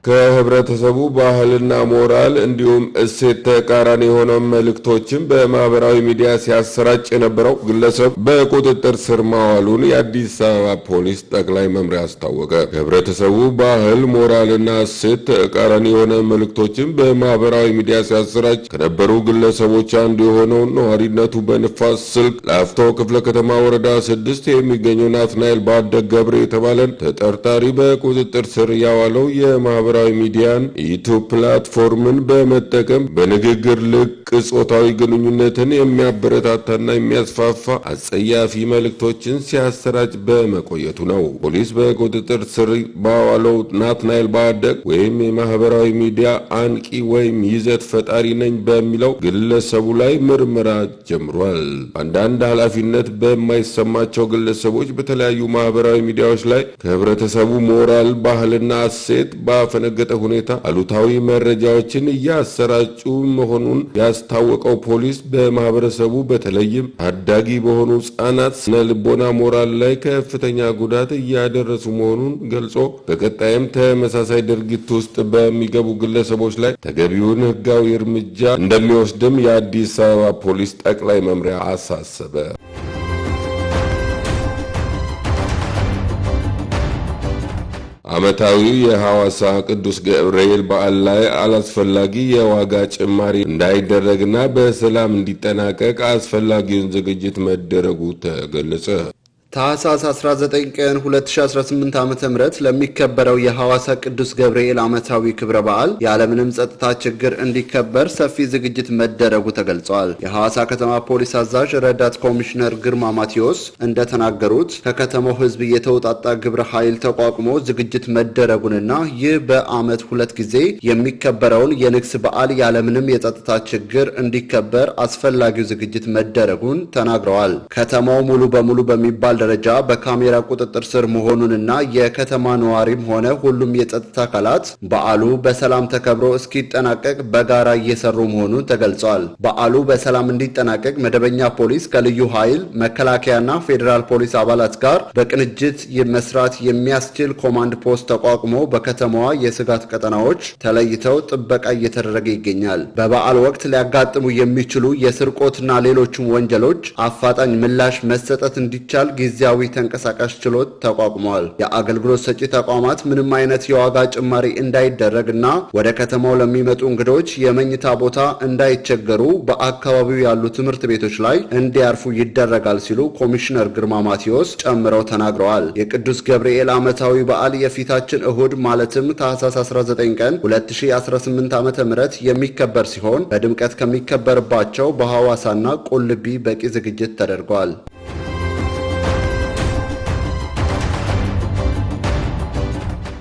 ከህብረተሰቡ ባህልና ሞራል እንዲሁም እሴት ተቃራኒ የሆነ መልእክቶችን በማህበራዊ ሚዲያ ሲያሰራጭ የነበረው ግለሰብ በቁጥጥር ስር ማዋሉን የአዲስ አበባ ፖሊስ ጠቅላይ መምሪያ አስታወቀ። ከህብረተሰቡ ባህል ሞራልና እሴት ተቃራኒ የሆነ መልእክቶችን በማህበራዊ ሚዲያ ሲያሰራጭ ከነበሩ ግለሰቦች አንዱ የሆነው ነዋሪነቱ በንፋስ ስልክ ላፍቶ ክፍለ ከተማ ወረዳ 6 የሚገኘው ናትናኤል ባደግ ገብሬ የተባለን ተጠርጣሪ በቁጥጥር ስር ያዋለው የማህበራዊ ሚዲያን ዩቲዩብ ፕላትፎርምን በመጠቀም በንግግር ልቅ ጾታዊ ግንኙነትን የሚያበረታታና የሚያስፋፋ አጸያፊ መልእክቶችን ሲያሰራጭ በመቆየቱ ነው። ፖሊስ በቁጥጥር ስር ባዋለው ናትናኤል ባደግ ወይም የማህበራዊ ሚዲያ አንቂ ወይም ይዘት ፈጣሪ ነኝ በሚለው ግለሰቡ ላይ ምርመራ ጀምሯል። አንዳንድ ኃላፊነት በማይሰማቸው ግለሰቦች በተለያዩ ማህበራዊ ሚዲያዎች ላይ ከህብረተሰቡ ሞራል ባህልና እሴት ባፈነገጠ ሁኔታ አሉታዊ መረጃዎችን እያሰራጩ መሆኑን ያስታወቀው ፖሊስ በማህበረሰቡ በተለይም ታዳጊ በሆኑ ህጻናት ስነ ልቦና ሞራል ላይ ከፍተኛ ጉዳት እያደረሱ መሆኑን ገልጾ በቀጣይም ተመሳሳይ ድርጊት ውስጥ በሚገቡ ግለሰቦች ላይ ተገቢውን ህጋዊ እርምጃ እንደሚወስድም የአዲስ አበባ ፖሊስ ጠቅላይ መምሪያ አሳሰበ። ዓመታዊው የሐዋሳ ቅዱስ ገብርኤል በዓል ላይ አላስፈላጊ የዋጋ ጭማሪ እንዳይደረግና በሰላም እንዲጠናቀቅ አስፈላጊውን ዝግጅት መደረጉ ተገለጸ። ታህሳስ 19 ቀን 2018 ዓ.ም ለሚከበረው የሐዋሳ ቅዱስ ገብርኤል ዓመታዊ ክብረ በዓል ያለምንም ጸጥታ ችግር እንዲከበር ሰፊ ዝግጅት መደረጉ ተገልጿል። የሐዋሳ ከተማ ፖሊስ አዛዥ ረዳት ኮሚሽነር ግርማ ማቴዎስ እንደተናገሩት ከከተማው ህዝብ የተውጣጣ ግብረ ኃይል ተቋቁሞ ዝግጅት መደረጉንና ይህ በዓመት 2 ጊዜ የሚከበረውን የንግስ በዓል ያለምንም የጸጥታ ችግር እንዲከበር አስፈላጊው ዝግጅት መደረጉን ተናግረዋል። ከተማው ሙሉ በሙሉ በሚባል ደረጃ በካሜራ ቁጥጥር ስር መሆኑንና የከተማ ነዋሪም ሆነ ሁሉም የጸጥታ አካላት በዓሉ በሰላም ተከብሮ እስኪጠናቀቅ በጋራ እየሰሩ መሆኑን ተገልጿል። በዓሉ በሰላም እንዲጠናቀቅ መደበኛ ፖሊስ ከልዩ ኃይል መከላከያና ፌዴራል ፖሊስ አባላት ጋር በቅንጅት መስራት የሚያስችል ኮማንድ ፖስት ተቋቁሞ በከተማዋ የስጋት ቀጠናዎች ተለይተው ጥበቃ እየተደረገ ይገኛል። በበዓል ወቅት ሊያጋጥሙ የሚችሉ የስርቆትና ሌሎችም ወንጀሎች አፋጣኝ ምላሽ መሰጠት እንዲቻል ጊዜያዊ ተንቀሳቃሽ ችሎት ተቋቁሟል። የአገልግሎት ሰጪ ተቋማት ምንም አይነት የዋጋ ጭማሪ እንዳይደረግና ወደ ከተማው ለሚመጡ እንግዶች የመኝታ ቦታ እንዳይቸገሩ በአካባቢው ያሉ ትምህርት ቤቶች ላይ እንዲያርፉ ይደረጋል ሲሉ ኮሚሽነር ግርማ ማቴዎስ ጨምረው ተናግረዋል። የቅዱስ ገብርኤል ዓመታዊ በዓል የፊታችን እሁድ ማለትም ታህሳስ 19 ቀን 2018 ዓ.ም የሚከበር ሲሆን በድምቀት ከሚከበርባቸው በሐዋሳና ቁልቢ በቂ ዝግጅት ተደርጓል።